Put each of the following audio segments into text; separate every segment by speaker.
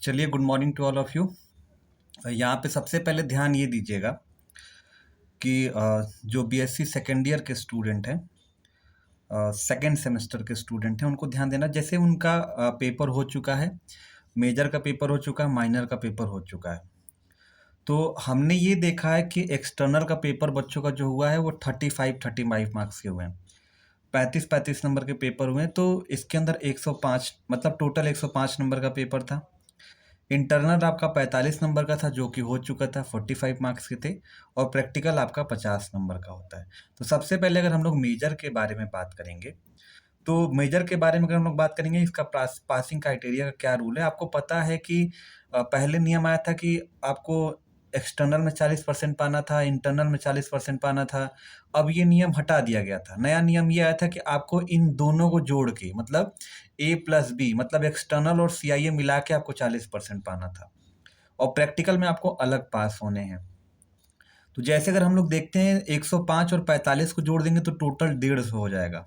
Speaker 1: चलिए, good morning to all of you. यहाँ पे सबसे पहले ध्यान ये दीजिएगा कि जो बीएससी सेकेंड ईयर के स्टूडेंट हैं, सेकेंड सेमेस्टर के स्टूडेंट हैं, उनको ध्यान देना। जैसे उनका पेपर हो चुका है, मेजर का पेपर हो चुका है, माइनर का पेपर हो चुका है, तो हमने ये देखा है कि एक्सटर्नल का पेपर बच्चों का जो हुआ है वो 35 मार्क्स के हुए हैं। 35 नंबर के पेपर हुए हैं, तो इसके अंदर 105 मतलब टोटल 105 नंबर का पेपर था। इंटरनल आपका 45 नंबर का था, जो कि हो चुका था, 45 मार्क्स के थे। और प्रैक्टिकल आपका 50 नंबर का होता है। तो सबसे पहले अगर हम लोग मेजर के बारे में बात करेंगे, तो मेजर के बारे में अगर हम लोग बात करेंगे, इसका पासिंग क्राइटेरिया का क्या रूल है। आपको पता है कि पहले नियम आया था कि आपको एक्सटर्नल में 40% पाना था, इंटरनल में 40% पाना था। अब ये नियम हटा दिया गया था। नया नियम ये आया था कि आपको इन दोनों को जोड़ के, मतलब A+B, मतलब एक्सटर्नल और CIA मिला के आपको 40% पाना था, और प्रैक्टिकल में आपको अलग पास होने हैं। तो जैसे अगर हम लोग देखते हैं 105 और 45 को जोड़ देंगे तो टोटल 150 हो जाएगा,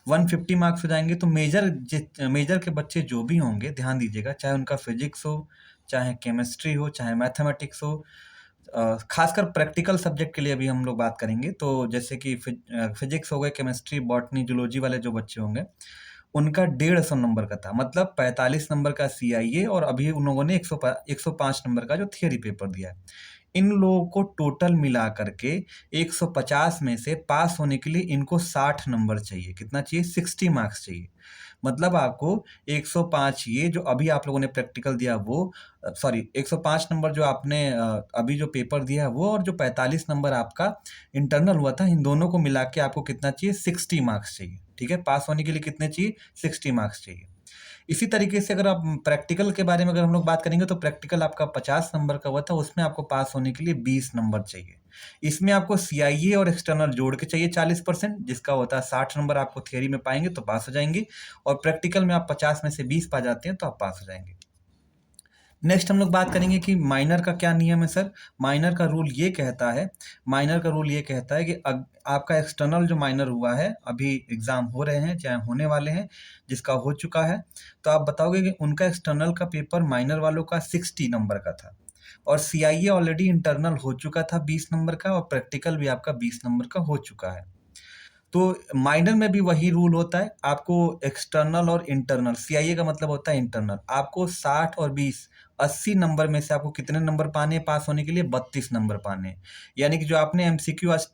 Speaker 1: 150 मार्क्स हो जाएंगे। तो मेजर के बच्चे जो भी होंगे, ध्यान दीजिएगा, चाहे उनका फिजिक्स हो, चाहे केमिस्ट्री हो, चाहे मैथमेटिक्स हो, खासकर प्रैक्टिकल सब्जेक्ट के लिए अभी हम लोग बात करेंगे। तो जैसे कि फिजिक्स हो गए, केमिस्ट्री, बॉटनी, जूलॉजी वाले जो बच्चे होंगे, उनका 150 नंबर का था, मतलब 45 नंबर का CIA, और अभी उन लोगों ने 105 नंबर का जो थियरी पेपर दिया है। इन लोगों को टोटल मिला करके 150 में से पास होने के लिए इनको 60 नंबर चाहिए। कितना चाहिए? 60 मार्क्स चाहिए। मतलब आपको 105, ये जो अभी आप लोगों ने प्रैक्टिकल दिया वो, सॉरी, 105 नंबर जो आपने अभी जो पेपर दिया है वो, और जो 45 नंबर आपका इंटरनल हुआ था, इन दोनों को मिला के आपको कितना चाहिए? 60 मार्क्स चाहिए। ठीक है, पास होने के लिए कितने चाहिए? 60 मार्क्स चाहिए। इसी तरीके से अगर आप प्रैक्टिकल के बारे में अगर हम लोग बात करेंगे, तो प्रैक्टिकल आपका 50 नंबर का हुआ था, उसमें आपको पास होने के लिए 20 नंबर चाहिए। इसमें आपको CIA और एक्सटर्नल जोड़ के चाहिए 40%, जिसका होता है 60 नंबर। आपको थियरी में पाएंगे तो पास हो जाएंगे, और प्रैक्टिकल में आप 50 में से 20 पा जाते हैं तो आप पास हो जाएंगे। नेक्स्ट हम लोग बात करेंगे कि माइनर का क्या नियम है सर। माइनर का रूल ये कहता है, कि आपका एक्सटर्नल जो माइनर हुआ है, अभी एग्जाम हो रहे हैं, चाहे होने वाले हैं, जिसका हो चुका है, तो आप बताओगे कि उनका एक्सटर्नल का पेपर माइनर वालों का 60 नंबर का था, और CIA ऑलरेडी इंटरनल हो चुका था 20 नंबर का, और प्रैक्टिकल भी आपका 20 नंबर का हो चुका है। तो माइनर में भी वही रूल होता है। आपको एक्सटर्नल और इंटरनल, CIA का मतलब होता है इंटरनल, आपको 60 और 20, 80 नंबर में से आपको कितने नंबर पाने हैं पास होने के लिए? 32 नंबर पाने हैं। यानी कि जो आपने MCQ आज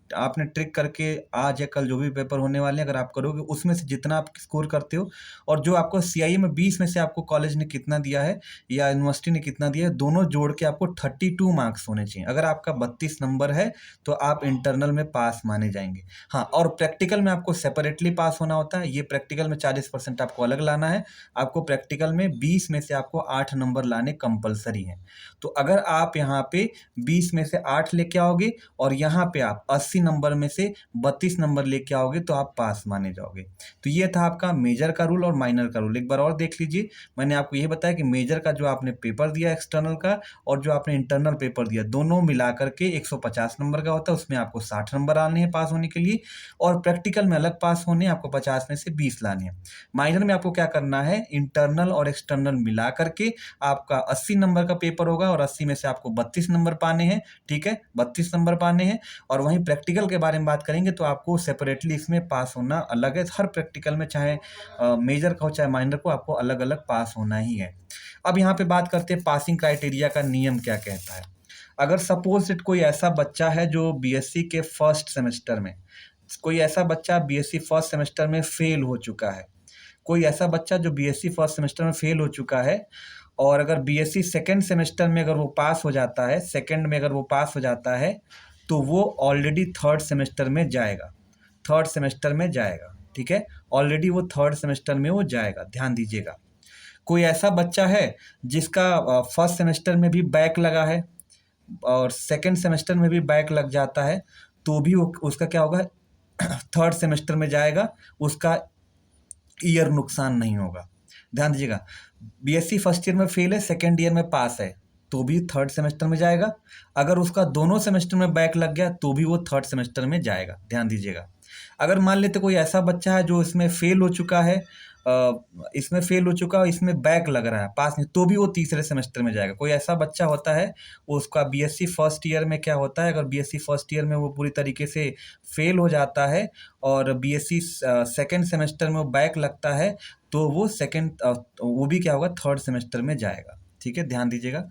Speaker 1: आपने ट्रिक करके, आज या कल जो भी पेपर होने वाले हैं, अगर आप करोगे, उसमें से जितना आप स्कोर करते हो, और जो आपको CIA में 20 में से आपको कॉलेज ने कितना दिया है या यूनिवर्सिटी ने कितना दिया है, दोनों जोड़ के आपको 32 मार्क्स होने चाहिए। अगर आपका 32 नंबर है तो आप इंटरनल में पास माने जाएंगे। हाँ, और प्रैक्टिकल में आपको सेपरेटली पास होना होता है। ये प्रैक्टिकल में 40% आपको अलग लाना है। आपको प्रैक्टिकल में 20 में से आपको 8 नंबर लाने कंपलसरी हैं। तो अगर आप यहाँ पे 20 में से 8 लेके आओगे, और यहाँ पे आप 80 नंबर में से 32 नंबर लेके आओगे, तो आप पास माने जाओगे। तो ये था आपका मेजर का रूल और माइनर का रूल। एक बार और देख लीजिए। मैंने आपको ये बताया कि मेजर का जो आपने पेपर दिया एक्सटर्नल का, और जो आपने इंटरनल पेपर दिया, दोनों मिलाकर के 150 नंबर का होता है। उसमें आपको 60 नंबर आने हैं पास होने के लिए, और प्रैक्टिकल में अलग पास होने हैं, आपको 50 में से 20 लाने हैं। माइनर में आपको क्या करना है? इंटरनल और एक्सटर्नल मिला करके आपका 80 नंबर का पेपर होगा, और 80 में से आपको 32 नंबर पाने हैं। ठीक है, 32 नंबर पाने हैं। और वहीं प्रैक्टिकल के बारे में बात करेंगे, तो आपको सेपरेटली इसमें पास होना अलग है। हर प्रैक्टिकल में, चाहे मेजर का हो चाहे माइनर को, आपको अलग अलग पास होना ही है। अब यहाँ पे बात करते हैं पासिंग क्राइटेरिया का नियम क्या कहता है। अगर सपोज इट कोई ऐसा बच्चा है जो BSc के फर्स्ट सेमेस्टर में, कोई ऐसा बच्चा BSc फर्स्ट सेमेस्टर में फेल हो चुका है, कोई ऐसा बच्चा जो BSc फर्स्ट सेमेस्टर में फेल हो चुका है, और अगर BSc सेकेंड सेमेस्टर में अगर वो पास हो जाता है, सेकेंड में अगर वो पास हो जाता है, तो वो ऑलरेडी थर्ड सेमेस्टर में जाएगा, थर्ड सेमेस्टर में जाएगा। ठीक है, ऑलरेडी वो थर्ड सेमेस्टर में वो जाएगा, ध्यान दीजिएगा। कोई ऐसा बच्चा है जिसका फर्स्ट सेमेस्टर में भी बैक लगा है, और सेकेंड सेमेस्टर में भी बैक लग जाता है, तो भी उसका क्या होगा? थर्ड सेमेस्टर में जाएगा, उसका ईयर नुकसान नहीं होगा। ध्यान दीजिएगा, BSc फर्स्ट ईयर में फेल है, सेकेंड ईयर में पास है, तो भी थर्ड सेमेस्टर में जाएगा। अगर उसका दोनों सेमेस्टर में बैक लग गया, तो भी वो थर्ड सेमेस्टर में जाएगा। ध्यान दीजिएगा। अगर मान लेते कोई ऐसा बच्चा है जो इसमें फेल हो चुका है, इसमें फेल हो चुका है, इसमें बैक लग रहा है, पास नहीं, तो भी वो तीसरे सेमेस्टर में जाएगा। कोई ऐसा बच्चा होता है, वो उसका बीएससी फर्स्ट ईयर में क्या होता है, अगर बीएससी फर्स्ट ईयर में वो पूरी तरीके से फेल हो जाता है और बीएससी सेकेंड सेमेस्टर में वो बैक लगता है, तो वो भी क्या होगा, थर्ड सेमेस्टर में जाएगा। ठीक है, ध्यान दीजिएगा।